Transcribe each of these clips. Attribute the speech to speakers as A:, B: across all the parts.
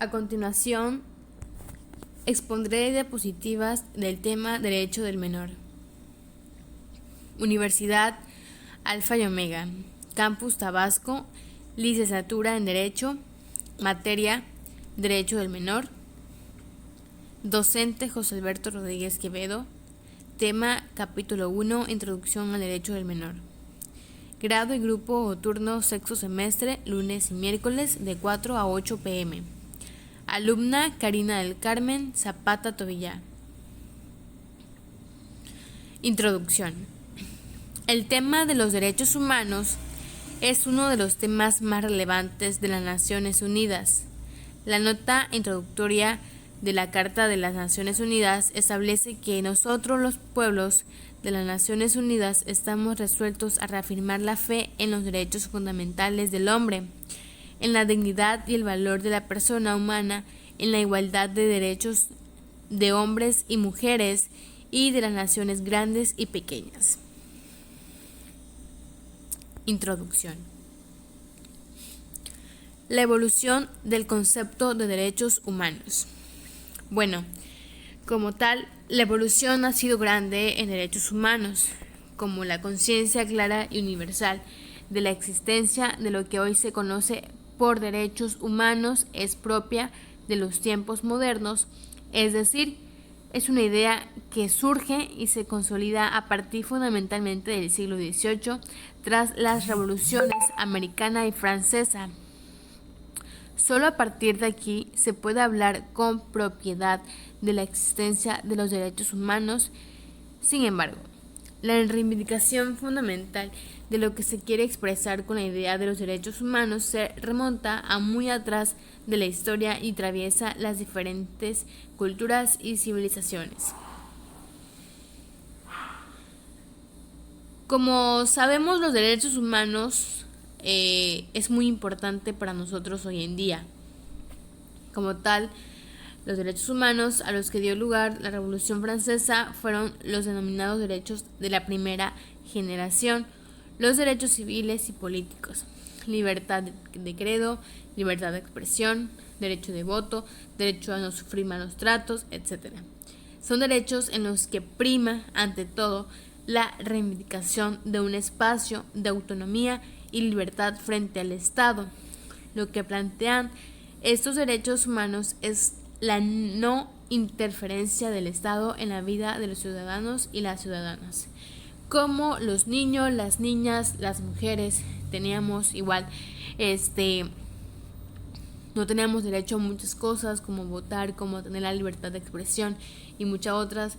A: A continuación, expondré diapositivas del tema Derecho del Menor. Universidad Alfa y Omega, Campus Tabasco, licenciatura en Derecho, materia Derecho del Menor. Docente José Alberto Rodríguez Quevedo. Tema capítulo 1, Introducción al Derecho del Menor. Grado y grupo o turno sexto semestre, lunes y miércoles de 4 a 8 p.m. Alumna Karina del Carmen Zapata Tobilla. Introducción. El tema de los derechos humanos es uno de los temas más relevantes de las Naciones Unidas. La nota introductoria de la Carta de las Naciones Unidas establece que nosotros, los pueblos de las Naciones Unidas, estamos resueltos a reafirmar la fe en los derechos fundamentales del hombre, en la dignidad y el valor de la persona humana, en la igualdad de derechos de hombres y mujeres y de las naciones grandes y pequeñas. Introducción. La evolución del concepto de derechos humanos. Bueno, como tal, la evolución ha sido grande en derechos humanos, como la conciencia clara y universal de la existencia de lo que hoy se conoce por derechos humanos es propia de los tiempos modernos, es decir, es una idea que surge y se consolida a partir fundamentalmente del siglo XVIII, tras las revoluciones americana y francesa. Solo a partir de aquí se puede hablar con propiedad de la existencia de los derechos humanos. Sin embargo, la reivindicación fundamental de lo que se quiere expresar con la idea de los derechos humanos se remonta a muy atrás de la historia y atraviesa las diferentes culturas y civilizaciones. Como sabemos, los derechos humanos es muy importante para nosotros hoy en día. Como tal, los derechos humanos a los que dio lugar la Revolución Francesa fueron los denominados derechos de la primera generación, los derechos civiles y políticos, libertad de credo, libertad de expresión, derecho de voto, derecho a no sufrir malos tratos, etc. Son derechos en los que prima, ante todo, la reivindicación de un espacio de autonomía y libertad frente al Estado. Lo que plantean estos derechos humanos es la no interferencia del Estado en la vida de los ciudadanos y las ciudadanas. Como los niños, las niñas, las mujeres teníamos igual, no teníamos derecho a muchas cosas como votar, como tener la libertad de expresión y muchas otras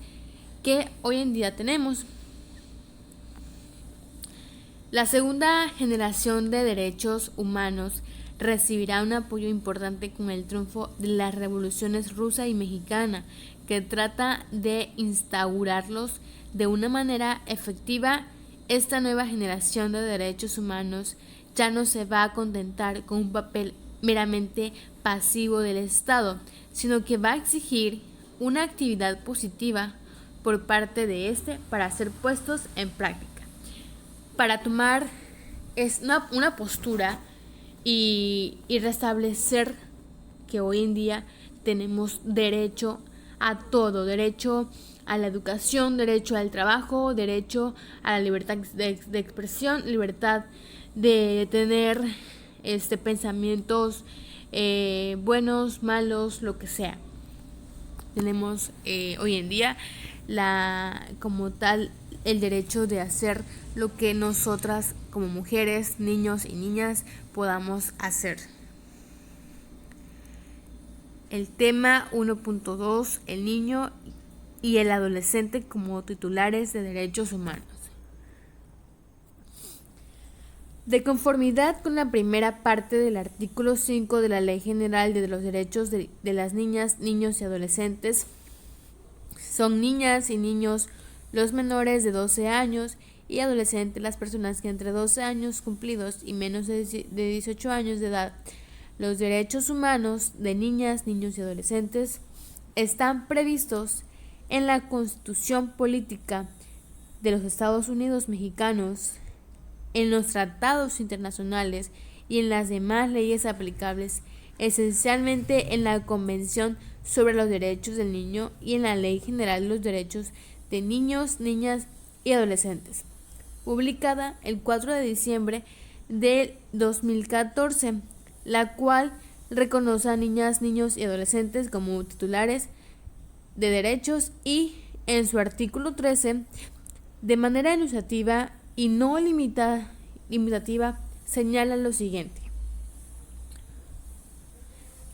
A: que hoy en día tenemos. La segunda generación de derechos humanos recibirá un apoyo importante con el triunfo de las revoluciones rusa y mexicana, que trata de instaurarlos de una manera efectiva. Esta nueva generación de derechos humanos ya no se va a contentar con un papel meramente pasivo del Estado, sino que va a exigir una actividad positiva por parte de este para ser puestos en práctica, para tomar una postura y restablecer que hoy en día tenemos derecho a todo, derecho a la educación, derecho al trabajo, derecho a la libertad de expresión, libertad de tener pensamientos buenos, malos, lo que sea. Tenemos hoy en día como tal el derecho de hacer lo que nosotras como mujeres, niños y niñas podamos hacer. El tema 1.2, el niño y el adolescente como titulares de derechos humanos. De conformidad con la primera parte del artículo 5 de la Ley General de los Derechos de las Niñas, Niños y Adolescentes, son niñas y niños los menores de 12 años y adolescentes las personas que entre 12 años cumplidos y menos de 18 años de edad. Los derechos humanos de niñas, niños y adolescentes están previstos en la Constitución Política de los Estados Unidos Mexicanos, en los tratados internacionales y en las demás leyes aplicables esencialmente en la Convención sobre los Derechos del Niño y en la Ley General de los Derechos de Niños, Niñas y Adolescentes, publicada el 4 de diciembre del 2014, la cual reconoce a niñas, niños y adolescentes como titulares de derechos y, en su artículo 13, de manera enunciativa y no limitativa, señala lo siguiente: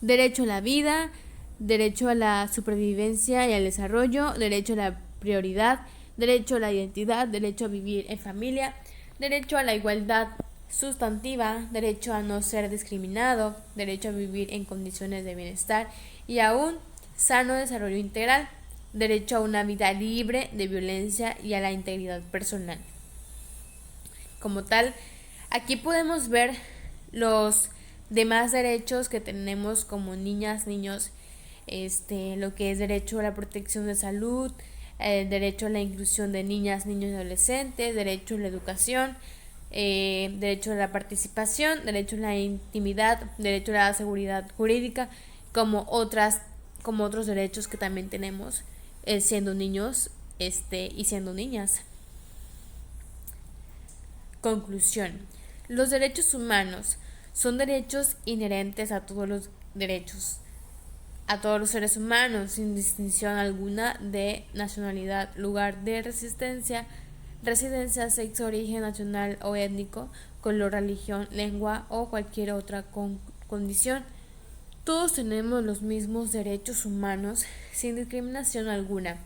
A: derecho a la vida, derecho a la supervivencia y al desarrollo, derecho a la prioridad, derecho a la identidad, derecho a vivir en familia, derecho a la igualdad sustantiva, derecho a no ser discriminado, derecho a vivir en condiciones de bienestar y a un sano desarrollo integral, derecho a una vida libre de violencia y a la integridad personal. Como tal, aquí podemos ver los demás derechos que tenemos como niñas, niños, lo que es derecho a la protección de salud, derecho a la inclusión de niñas, niños y adolescentes, derecho a la educación, derecho a la participación, derecho a la intimidad, derecho a la seguridad jurídica, como otros derechos que también tenemos siendo niños y siendo niñas. Conclusión: los derechos humanos son derechos inherentes a todos los seres humanos, sin distinción alguna de nacionalidad, lugar de residencia, sexo, origen nacional o étnico, color, religión, lengua o cualquier otra condición. Todos tenemos los mismos derechos humanos sin discriminación alguna.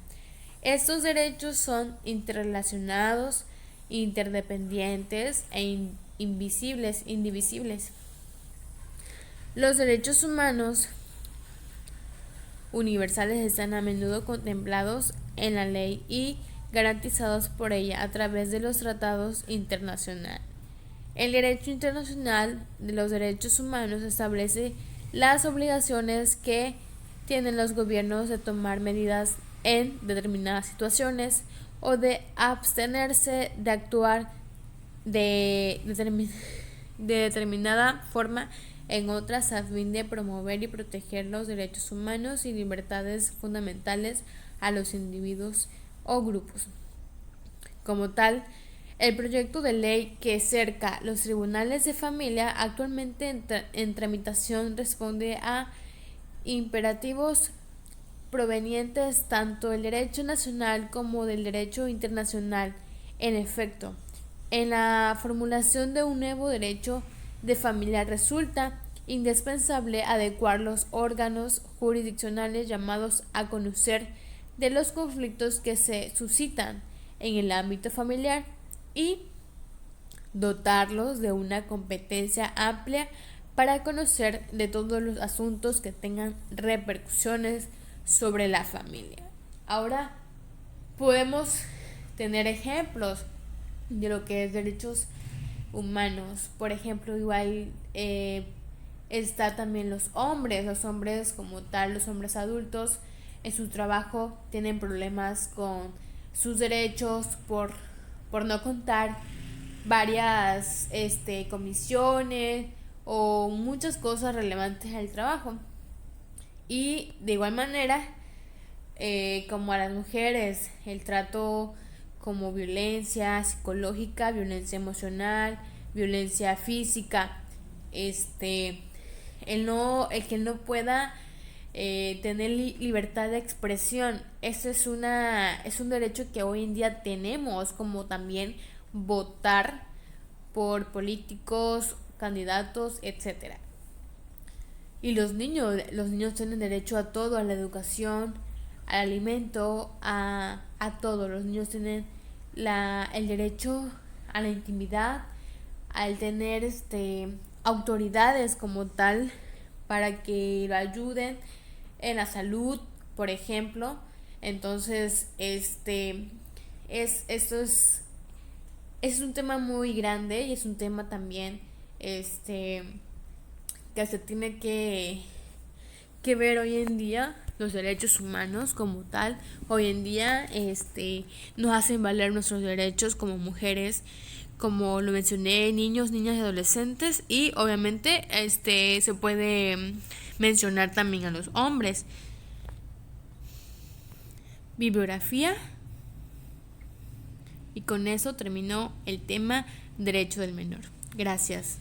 A: Estos derechos son interrelacionados, interdependientes e indivisibles. Los derechos humanos universales están a menudo contemplados en la ley y garantizados por ella a través de los tratados internacionales. El derecho internacional de los derechos humanos establece las obligaciones que tienen los gobiernos de tomar medidas en determinadas situaciones o de abstenerse de actuar de determinada forma en otras a fin de promover y proteger los derechos humanos y libertades fundamentales a los individuos o grupos. Como tal, el proyecto de ley que cerca los tribunales de familia actualmente en tramitación responde a imperativos provenientes tanto del derecho nacional como del derecho internacional. En efecto, en la formulación de un nuevo derecho de familia resulta indispensable adecuar los órganos jurisdiccionales llamados a conocer de los conflictos que se suscitan en el ámbito familiar y dotarlos de una competencia amplia para conocer de todos los asuntos que tengan repercusiones sobre la familia. Ahora podemos tener ejemplos de lo que es derechos humanos. Por ejemplo, igual está también los hombres como tal, los hombres adultos en su trabajo tienen problemas con sus derechos por no contar varias comisiones o muchas cosas relevantes al trabajo. Y de igual manera, como a las mujeres, el trato como violencia psicológica, violencia emocional, violencia física, el que no pueda tener libertad de expresión. Eso es un derecho que hoy en día tenemos, como también votar por políticos, candidatos, etcétera. Y los niños tienen derecho a todo, a la educación, al alimento, a todo. Los niños tienen el derecho a la intimidad, al tener autoridades como tal para que lo ayuden en la salud, por ejemplo. Entonces, esto es un tema muy grande y es un tema también que se tiene que ver hoy en día. Los derechos humanos como tal hoy en día nos hacen valer nuestros derechos como mujeres, como lo mencioné, niños, niñas y adolescentes, y obviamente se puede mencionar también a los hombres. Bibliografía. Y con eso terminó el tema derecho del menor. Gracias.